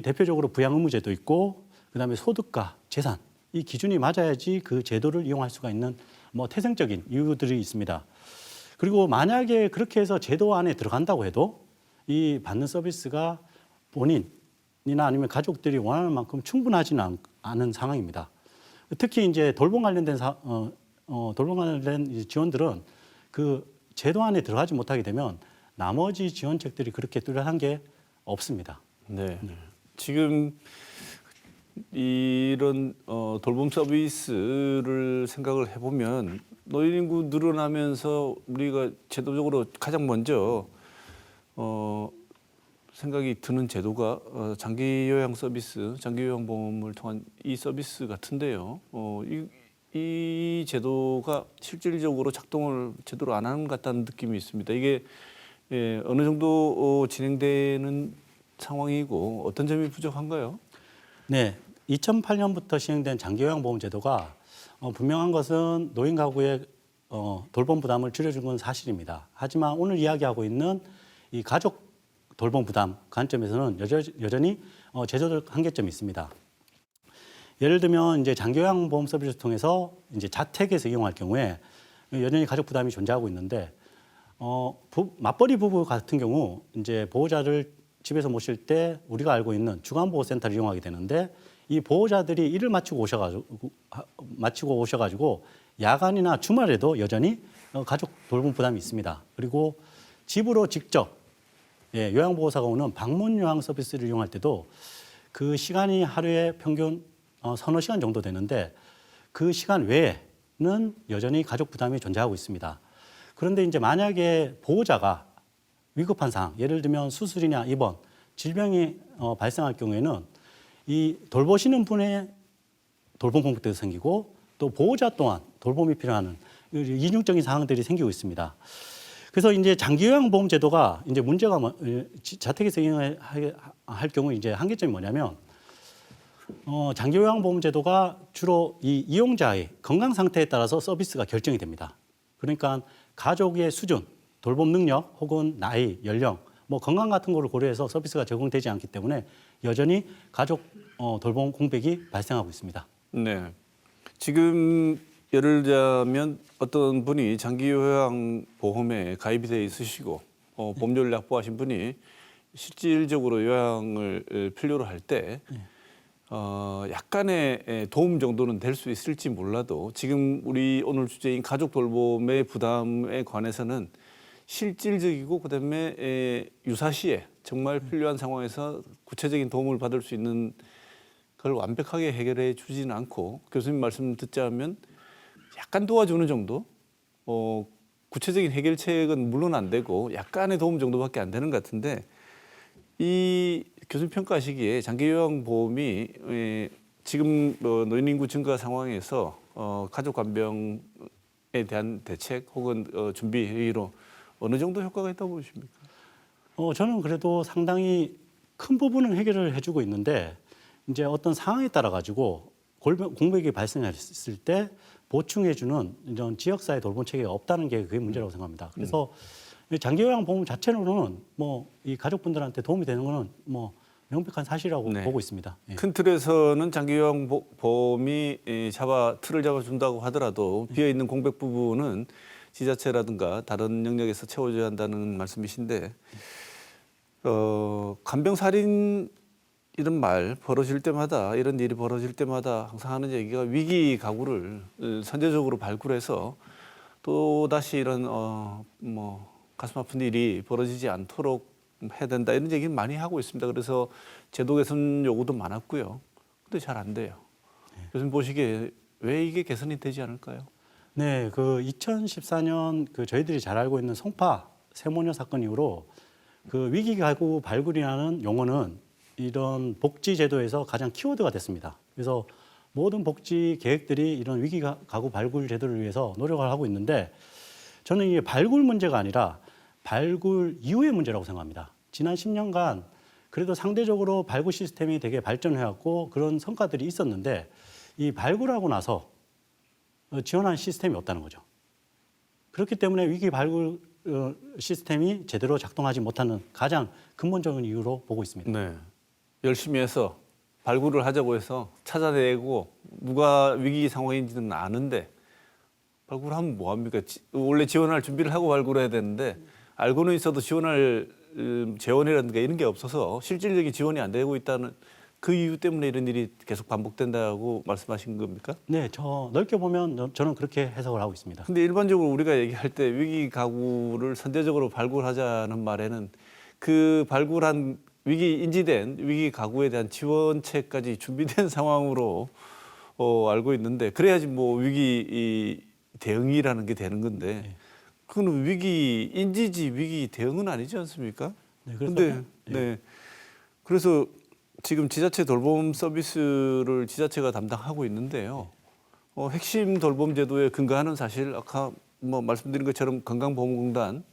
대표적으로 부양 의무제도 있고, 그다음에 소득과 재산 이 기준이 맞아야지 그 제도를 이용할 수가 있는 뭐 태생적인 이유들이 있습니다. 그리고 만약에 그렇게 해서 제도 안에 들어간다고 해도 이 받는 서비스가 본인이나 아니면 가족들이 원하는 만큼 충분하지는 않은 상황입니다. 특히 이제 돌봄 관련된 돌봄 관련된 지원들은 그 제도 안에 들어가지 못하게 되면 나머지 지원책들이 그렇게 뚜렷한 게 없습니다. 네. 지금 이런 돌봄 서비스를 생각을 해보면 노인 인구 늘어나면서 우리가 제도적으로 가장 먼저 생각이 드는 제도가 장기 요양 서비스, 장기 요양 보험을 통한 이 서비스 같은데요. 이 제도가 실질적으로 작동을 제대로 안 하는 것 같다는 느낌이 있습니다. 이게 어느 정도 진행되는 상황이고 어떤 점이 부족한가요? 네, 2008년부터 시행된 장기요양보험 제도가 분명한 것은 노인 가구의 돌봄 부담을 줄여준 건 사실입니다. 하지만 오늘 이야기하고 있는 이 가족 돌봄 부담 관점에서는 여전히 제도적 한계점이 있습니다. 예를 들면 이제 장기요양보험 서비스를 통해서 이제 자택에서 이용할 경우에 여전히 가족 부담이 존재하고 있는데 맞벌이 부부 같은 경우 이제 보호자를 집에서 모실 때 우리가 알고 있는 주간보호센터를 이용하게 되는데 이 보호자들이 일을 마치고 오셔가지고 야간이나 주말에도 여전히 가족 돌봄 부담이 있습니다. 그리고 집으로 직접 요양보호사가 오는 방문 요양 서비스를 이용할 때도 그 시간이 하루에 평균 서너 시간 정도 되는데 그 시간 외에는 여전히 가족 부담이 존재하고 있습니다. 그런데 이제 만약에 보호자가 위급한 상황, 예를 들면 수술이나 입원, 질병이 발생할 경우에는 이 돌보시는 분의 돌봄 공백도 생기고 또 보호자 또한 돌봄이 필요한 이중적인 상황들이 생기고 있습니다. 그래서 이제 장기요양보험 제도가 이제 문제가 자택에서 이용할 경우 이제 한계점이 뭐냐면 장기요양보험 제도가 주로 이 이용자의 건강 상태에 따라서 서비스가 결정이 됩니다. 그러니까 가족의 수준, 돌봄 능력 혹은 나이, 연령, 뭐 건강 같은 거를 고려해서 서비스가 제공되지 않기 때문에 여전히 가족 돌봄 공백이 발생하고 있습니다. 네. 지금 예를 들자면 어떤 분이 장기요양보험에 가입이 돼 있으시고 보험료를 납부하신 분이 실질적으로 요양을 필요로 할 때 약간의 도움 정도는 될 수 있을지 몰라도 지금 우리 오늘 주제인 가족 돌봄의 부담에 관해서는 실질적이고 그다음에 유사시에 정말 필요한 상황에서 구체적인 도움을 받을 수 있는 걸 완벽하게 해결해 주지는 않고 교수님 말씀 듣자면 약간 도와주는 정도, 구체적인 해결책은 물론 안 되고 약간의 도움 정도밖에 안 되는 것 같은데 이 교수님 평가하시기에 장기요양보험이 지금 노인 인구 증가 상황에서 가족 간병에 대한 대책 혹은 준비 회의로 어느 정도 효과가 있다고 보십니까? 저는 그래도 상당히 큰 부분은 해결을 해주고 있는데 이제 어떤 상황에 따라 가지고 공백이 발생했을 때 보충해주는 이런 지역사회 돌봄 체계가 없다는 게 그게 문제라고 생각합니다. 그래서 장기요양보험 자체로는 뭐 이 가족분들한테 도움이 되는 거는 뭐 명백한 사실이라고 네. 보고 있습니다. 예. 큰 틀에서는 장기요양보험이 틀을 잡아준다고 하더라도 비어있는 공백 부분은 지자체라든가 다른 영역에서 채워줘야 한다는 말씀이신데 간병살인 이런 말 벌어질 때마다 이런 일이 벌어질 때마다 항상 하는 얘기가 위기 가구를 선제적으로 발굴해서 또 다시 이런 뭐 가슴 아픈 일이 벌어지지 않도록 해야 된다 이런 얘기를 많이 하고 있습니다. 그래서 제도 개선 요구도 많았고요. 근데 잘 안 돼요. 교수님 보시기에 왜 이게 개선이 되지 않을까요? 네, 그 2014년 그 저희들이 잘 알고 있는 송파 세모녀 사건 이후로 그 위기 가구 발굴이라는 용어는 이런 복지 제도에서 가장 키워드가 됐습니다. 그래서 모든 복지 계획들이 이런 위기 가구 발굴 제도를 위해서 노력을 하고 있는데 저는 이게 발굴 문제가 아니라 발굴 이후의 문제라고 생각합니다. 지난 10년간 그래도 상대적으로 발굴 시스템이 되게 발전해왔고 그런 성과들이 있었는데 이 발굴하고 나서 지원하는 시스템이 없다는 거죠. 그렇기 때문에 위기 발굴 시스템이 제대로 작동하지 못하는 가장 근본적인 이유로 보고 있습니다. 네. 열심히 해서 발굴을 하자고 해서 찾아내고 누가 위기 상황인지는 아는데 발굴하면 뭐 합니까? 원래 지원할 준비를 하고 발굴해야 되는데 알고는 있어도 지원할 재원이라든가 이런 게 없어서 실질적인 지원이 안 되고 있다는 그 이유 때문에 이런 일이 계속 반복된다고 말씀하신 겁니까? 네, 저 넓게 보면 저는 그렇게 해석을 하고 있습니다. 근데 일반적으로 우리가 얘기할 때 위기 가구를 선제적으로 발굴하자는 말에는 그 발굴한 위기 인지된 위기 가구에 대한 지원책까지 준비된 상황으로 알고 있는데 그래야지 뭐 위기 대응이라는 게 되는 건데 그건 위기 인지지 위기 대응은 아니지 않습니까? 네, 그런데 네. 그래서 지금 지자체 돌봄 서비스를 지자체가 담당하고 있는데요. 핵심 돌봄 제도에 근거하는 사실 아까 뭐 말씀드린 것처럼 건강보험공단,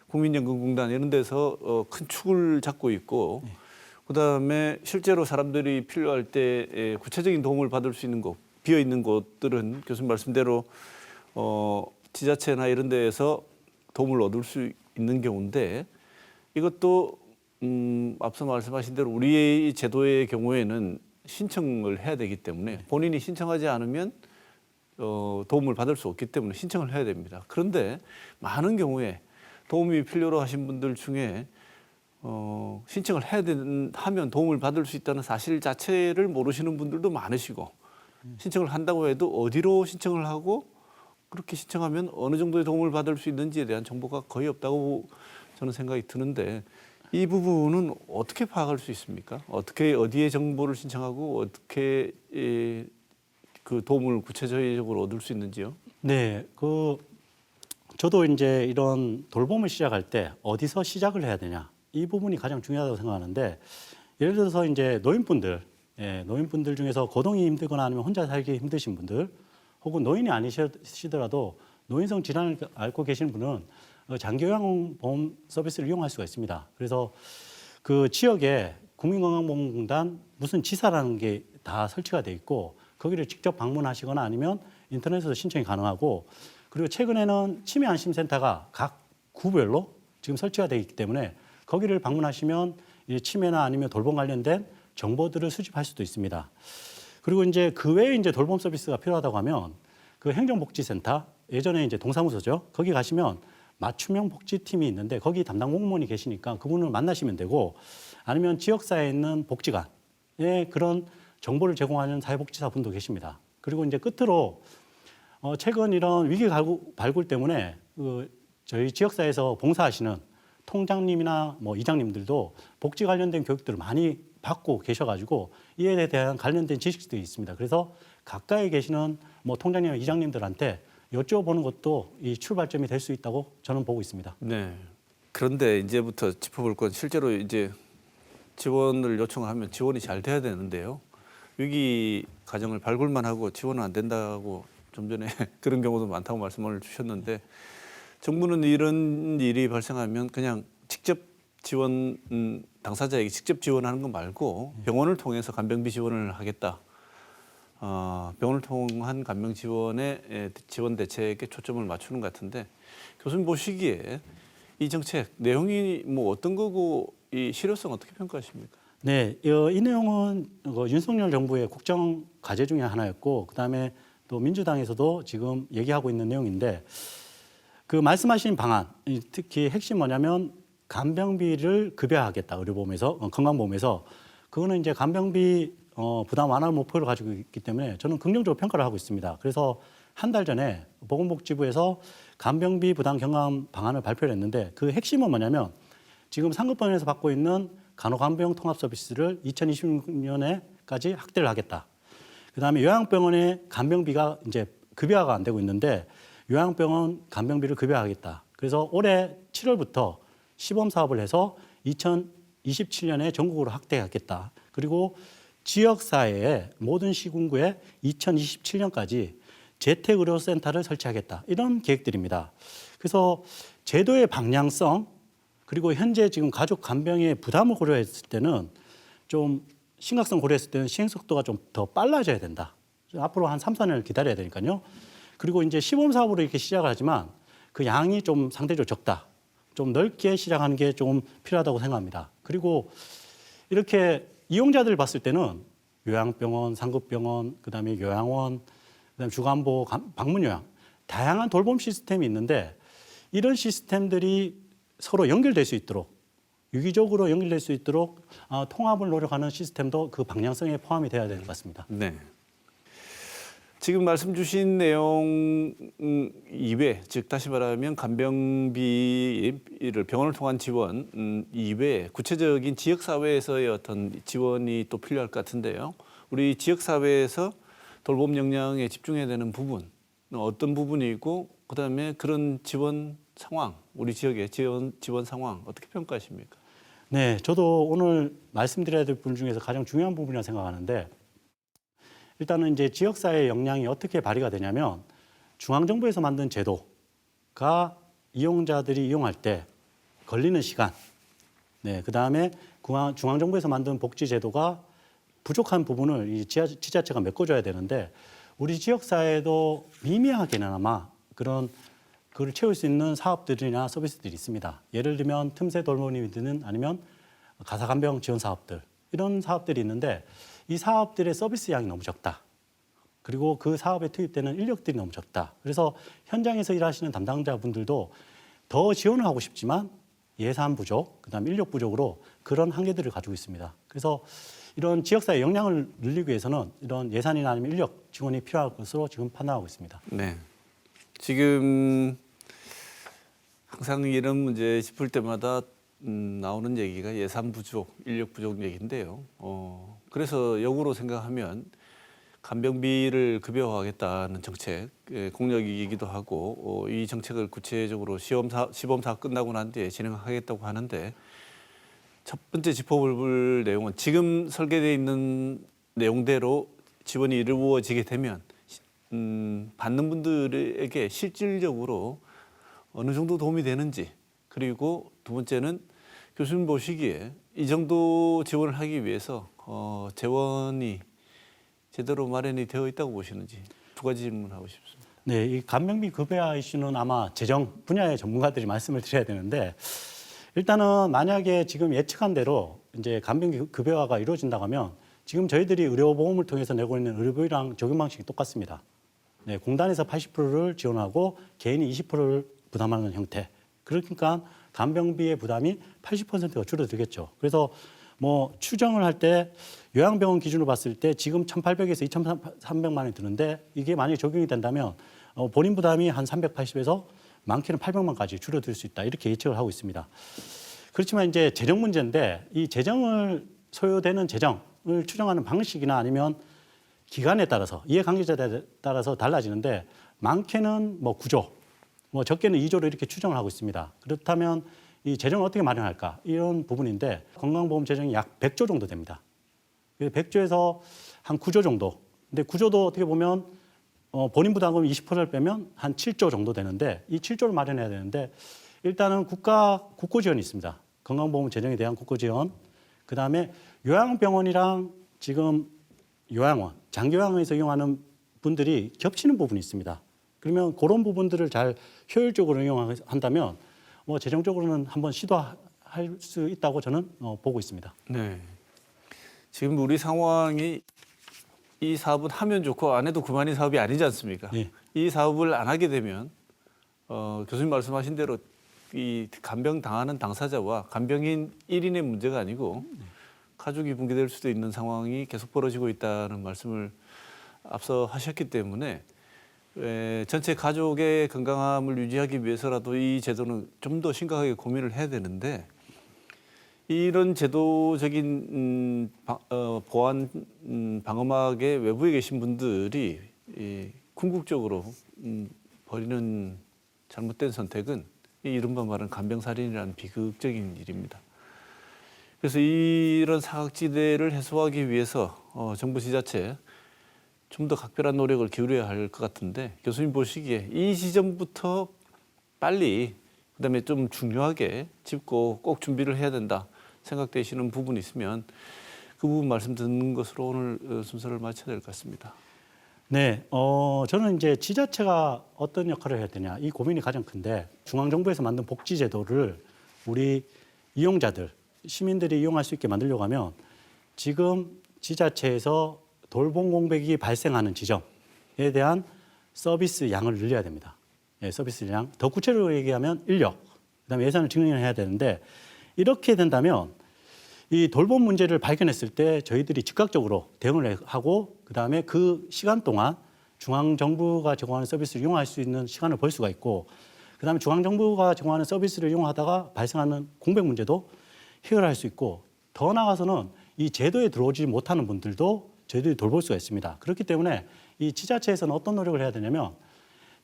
국민연금공단 이런 데서 큰 축을 잡고 있고 그다음에 실제로 사람들이 필요할 때 구체적인 도움을 받을 수 있는 곳, 비어 있는 곳들은 교수님 말씀대로 지자체나 이런 데에서 도움을 얻을 수 있는 경우인데 이것도 앞서 말씀하신 대로 우리의 제도의 경우에는 신청을 해야 되기 때문에 본인이 신청하지 않으면 도움을 받을 수 없기 때문에 신청을 해야 됩니다. 그런데 많은 경우에 도움이 필요로 하신 분들 중에 신청을 하면 도움을 받을 수 있다는 사실 자체를 모르시는 분들도 많으시고 신청을 한다고 해도 어디로 신청을 하고 그렇게 신청하면 어느 정도의 도움을 받을 수 있는지에 대한 정보가 거의 없다고 저는 생각이 드는데 이 부분은 어떻게 파악할 수 있습니까? 어떻게 어디에 정보를 신청하고 어떻게 그 도움을 구체적으로 얻을 수 있는지요? 네, 저도 이제 이런 돌봄을 시작할 때 어디서 시작을 해야 되냐 이 부분이 가장 중요하다고 생각하는데 예를 들어서 이제 노인분들 중에서 거동이 힘들거나 아니면 혼자 살기 힘드신 분들 혹은 노인이 아니시더라도 노인성 질환을 앓고 계시는 분은 장기요양보험 서비스를 이용할 수가 있습니다. 그래서 그 지역에 국민건강보험공단 무슨 지사라는 게 다 설치가 돼 있고 거기를 직접 방문하시거나 아니면 인터넷에서 신청이 가능하고 그리고 최근에는 치매안심센터가 각 구별로 지금 설치가 되어 있기 때문에 거기를 방문하시면 치매나 아니면 돌봄 관련된 정보들을 수집할 수도 있습니다. 그리고 이제 그 외에 이제 돌봄 서비스가 필요하다고 하면 그 행정복지센터 예전에 이제 동사무소죠. 거기 가시면 맞춤형 복지팀이 있는데 거기 담당 공무원이 계시니까 그분을 만나시면 되고 아니면 지역사회에 있는 복지관에 그런 정보를 제공하는 사회복지사분도 계십니다. 그리고 이제 끝으로 최근 이런 위기 발굴 때문에 저희 지역사회에서 봉사하시는 통장님이나 뭐 이장님들도 복지 관련된 교육들을 많이 받고 계셔가지고 이에 대한 관련된 지식들이 있습니다. 그래서 가까이 계시는 뭐 통장님, 이장님들한테 여쭤보는 것도 이 출발점이 될 수 있다고 저는 보고 있습니다. 네. 그런데 이제부터 짚어볼 건 실제로 이제 지원을 요청하면 지원이 잘 돼야 되는데요. 위기 가정을 발굴만 하고 지원은 안 된다고 좀 전에 그런 경우도 많다고 말씀을 주셨는데 정부는 이런 일이 발생하면 그냥 직접 지원 당사자에게 직접 지원하는 거 말고 병원을 통해서 간병비 지원을 하겠다. 병원을 통한 간병 지원의 지원 대책에 초점을 맞추는 것 같은데 교수님 보시기에 이 정책 내용이 뭐 어떤 거고 이 실효성 어떻게 평가하십니까? 네, 이 내용은 윤석열 정부의 국정 과제 중에 하나였고 그다음에 또 민주당에서도 지금 얘기하고 있는 내용인데 그 말씀하신 방안 특히 핵심 뭐냐면 간병비를 급여하겠다 의료보험에서 건강보험에서 그거는 이제 간병비 부담 완화 목표를 가지고 있기 때문에 저는 긍정적으로 평가를 하고 있습니다. 그래서 한 달 전에 보건복지부에서 간병비 부담 경감 방안을 발표를 했는데 그 핵심은 뭐냐면 지금 상급병원에서 받고 있는 간호간병 통합 서비스를 2026년에까지 확대를 하겠다. 그다음에 요양병원의 간병비가 이제 급여화가 안 되고 있는데 요양병원 간병비를 급여화하겠다. 그래서 올해 7월부터 시범 사업을 해서 2027년에 전국으로 확대하겠다. 그리고 지역사회의 모든 시군구에 2027년까지 재택의료센터를 설치하겠다. 이런 계획들입니다. 그래서 제도의 방향성 그리고 현재 지금 가족 간병의 부담을 고려했을 때는 좀 심각성 고려했을 때는 시행 속도가 좀 더 빨라져야 된다. 앞으로 한 3, 4년을 기다려야 되니까요. 그리고 이제 시범 사업으로 이렇게 시작을 하지만 그 양이 좀 상대적으로 적다. 좀 넓게 시작하는 게 좀 필요하다고 생각합니다. 그리고 이렇게 이용자들을 봤을 때는 요양병원, 상급병원, 그다음에 요양원, 그다음에 주간보, 방문요양 다양한 돌봄 시스템이 있는데 이런 시스템들이 서로 연결될 수 있도록 유기적으로 연결될 수 있도록 통합을 노력하는 시스템도 그 방향성에 포함이 돼야 되는 것 같습니다. 네. 지금 말씀 주신 내용 이외, 즉 다시 말하면 간병비를 병원을 통한 지원 이외에 구체적인 지역사회에서의 어떤 지원이 또 필요할 것 같은데요. 우리 지역사회에서 돌봄 역량에 집중해야 되는 부분, 어떤 부분이고 그다음에 그런 지원 상황, 우리 지역의 지원 상황 어떻게 평가하십니까? 네, 저도 오늘 말씀드려야 될 부분 중에서 가장 중요한 부분이라고 생각하는데 일단은 이제 지역사회 역량이 어떻게 발휘가 되냐면 중앙정부에서 만든 제도가 이용자들이 이용할 때 걸리는 시간, 네, 그다음에 중앙정부에서 만든 복지제도가 부족한 부분을 이 지자체가 메꿔줘야 되는데 우리 지역사회도 미미하게나마 그걸 채울 수 있는 사업들이나 서비스들이 있습니다. 예를 들면 틈새 돌봄이든 아니면 가사간병 지원 사업들 이런 사업들이 있는데 이 사업들의 서비스 양이 너무 적다. 그리고 그 사업에 투입되는 인력들이 너무 적다. 그래서 현장에서 일하시는 담당자분들도 더 지원을 하고 싶지만 예산 부족, 그다음 인력 부족으로 그런 한계들을 가지고 있습니다. 그래서 이런 지역사회 역량을 늘리기 위해서는 이런 예산이나 아니면 인력 지원이 필요할 것으로 지금 판단하고 있습니다. 네. 지금 항상 이런 문제 짚을 때마다 나오는 얘기가 예산 부족, 인력 부족 얘기인데요. 그래서 역으로 생각하면 간병비를 급여화하겠다는 정책, 공약이기도 하고 이 정책을 구체적으로 시범사업 끝나고 난 뒤에 진행하겠다고 하는데 첫 번째 짚어볼 내용은 지금 설계되어 있는 내용대로 지원이 이루어지게 되면 받는 분들에게 실질적으로 어느 정도 도움이 되는지 그리고 두 번째는 교수님 보시기에 이 정도 지원을 하기 위해서 재원이 제대로 마련이 되어 있다고 보시는지 두 가지 질문하고 싶습니다. 네, 이 간병비 급여화 이슈는 아마 재정 분야의 전문가들이 말씀을 드려야 되는데 일단은 만약에 지금 예측한 대로 이제 간병비 급여화가 이루어진다고 하면 지금 저희들이 의료보험을 통해서 내고 있는 의료비랑 적용 방식이 똑같습니다. 네, 공단에서 80%를 지원하고 개인이 20%를 부담하는 형태. 그러니까 간병비의 부담이 80%가 줄어들겠죠. 그래서 뭐 추정을 할 때 요양병원 기준으로 봤을 때 지금 1,800에서 2,300만 원이 드는데 이게 만약에 적용이 된다면 본인 부담이 한 380에서 많게는 800만까지 줄어들 수 있다. 이렇게 예측을 하고 있습니다. 그렇지만 이제 재정 문제인데 이 재정을 소요되는 재정을 추정하는 방식이나 아니면 기간에 따라서 이해관계자에 따라서 달라지는데 많게는 뭐 9조, 뭐 적게는 2조로 이렇게 추정을 하고 있습니다. 그렇다면 이 재정을 어떻게 마련할까 이런 부분인데 건강보험 재정이 약 100조 정도 됩니다. 100조에서 한 9조 정도. 근데 9조도 어떻게 보면 본인 부담금 20%를 빼면 한 7조 정도 되는데 이 7조를 마련해야 되는데 일단은 국고 지원이 있습니다. 건강보험 재정에 대한 국고 지원. 그다음에 요양병원이랑 지금 요양원, 장기요양원에서 이용하는 분들이 겹치는 부분이 있습니다. 그러면 그런 부분들을 잘 효율적으로 이용한다면 뭐 재정적으로는 한번 시도할 수 있다고 저는 보고 있습니다. 네. 지금 우리 상황이 이 사업은 하면 좋고 안 해도 그만인 사업이 아니지 않습니까? 네. 이 사업을 안 하게 되면 교수님 말씀하신 대로 이 간병 당하는 당사자와 간병인 1인의 문제가 아니고 가족이 붕괴될 수도 있는 상황이 계속 벌어지고 있다는 말씀을 앞서 하셨기 때문에 전체 가족의 건강함을 유지하기 위해서라도 이 제도는 좀 더 심각하게 고민을 해야 되는데 이런 제도적인 보안 방어막의 외부에 계신 분들이 궁극적으로 벌이는 잘못된 선택은 이 이른바 말하는 간병살인이라는 비극적인 일입니다. 그래서 이런 사각지대를 해소하기 위해서 정부 지자체 좀 더 각별한 노력을 기울여야 할 것 같은데 교수님 보시기에 이 지점부터 빨리 그다음에 좀 중요하게 짚고 꼭 준비를 해야 된다 생각되시는 부분이 있으면 그 부분 말씀 듣는 것으로 오늘 순서를 마쳐야 될 것 같습니다. 네, 저는 이제 지자체가 어떤 역할을 해야 되냐 이 고민이 가장 큰데 중앙정부에서 만든 복지제도를 우리 이용자들, 시민들이 이용할 수 있게 만들려고 하면 지금 지자체에서 돌봄 공백이 발생하는 지점에 대한 서비스 양을 늘려야 됩니다. 예, 서비스 양. 더 구체적으로 얘기하면 인력, 그다음에 예산을 증명해야 되는데 이렇게 된다면 이 돌봄 문제를 발견했을 때 저희들이 즉각적으로 대응을 하고 그다음에 그 시간 동안 중앙정부가 제공하는 서비스를 이용할 수 있는 시간을 벌 수가 있고 그다음에 중앙정부가 제공하는 서비스를 이용하다가 발생하는 공백 문제도 해결할 수 있고 더 나아가서는 이 제도에 들어오지 못하는 분들도 저희들이 돌볼 수가 있습니다. 그렇기 때문에 이 지자체에서는 어떤 노력을 해야 되냐면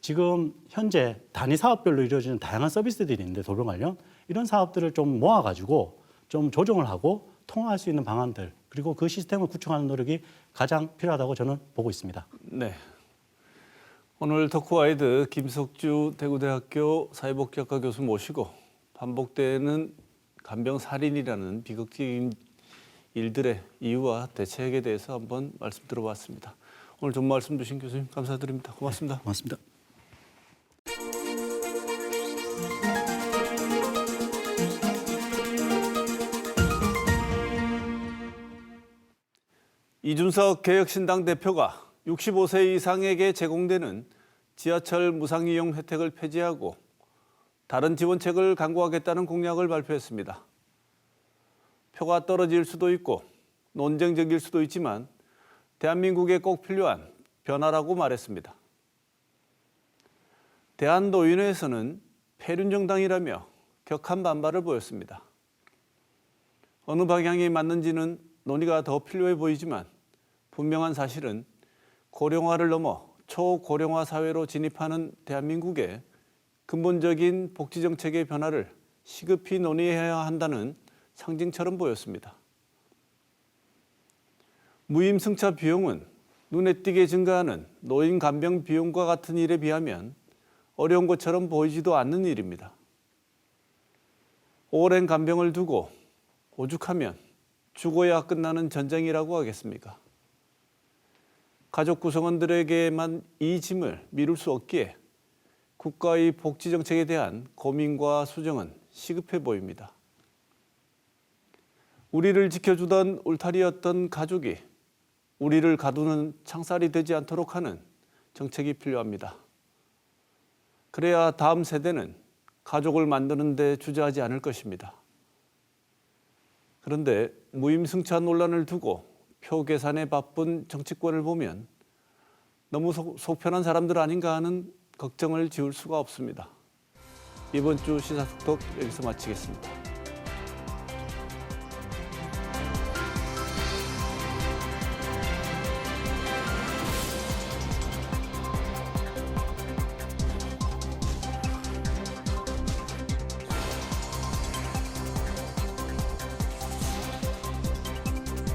지금 현재 단위 사업별로 이루어지는 다양한 서비스들이 있는데 돌봄 관련 이런 사업들을 좀 모아가지고 좀 조정을 하고 통화할 수 있는 방안들 그리고 그 시스템을 구축하는 노력이 가장 필요하다고 저는 보고 있습니다. 네. 오늘 덕후와이드 김석주 대구대학교 사회복지학과 교수 모시고 반복되는 간병살인이라는 비극적인 일들의 이유와 대책에 대해서 한번 말씀 들어봤습니다. 오늘 좋은 말씀 주신 교수님 감사드립니다. 고맙습니다. 네, 고맙습니다. 이준석 개혁신당 대표가 65세 이상에게 제공되는 지하철 무상이용 혜택을 폐지하고 다른 지원책을 강구하겠다는 공약을 발표했습니다. 표가 떨어질 수도 있고 논쟁적일 수도 있지만 대한민국에 꼭 필요한 변화라고 말했습니다. 대한노인회에서는 폐륜정당이라며 격한 반발을 보였습니다. 어느 방향이 맞는지는 논의가 더 필요해 보이지만 분명한 사실은 고령화를 넘어 초고령화 사회로 진입하는 대한민국의 근본적인 복지정책의 변화를 시급히 논의해야 한다는 상징처럼 보였습니다. 무임승차 비용은 눈에 띄게 증가하는 노인 간병 비용과 같은 일에 비하면 어려운 것처럼 보이지도 않는 일입니다. 오랜 간병을 두고 오죽하면 죽어야 끝나는 전쟁이라고 하겠습니까? 가족 구성원들에게만 이 짐을 미룰 수 없기에 국가의 복지 정책에 대한 고민과 수정은 시급해 보입니다. 우리를 지켜주던 울타리였던 가족이 우리를 가두는 창살이 되지 않도록 하는 정책이 필요합니다. 그래야 다음 세대는 가족을 만드는 데 주저하지 않을 것입니다. 그런데 무임승차 논란을 두고 표 계산에 바쁜 정치권을 보면 너무 속 편한 사람들 아닌가 하는 걱정을 지울 수가 없습니다. 이번 주 시사톡톡 여기서 마치겠습니다.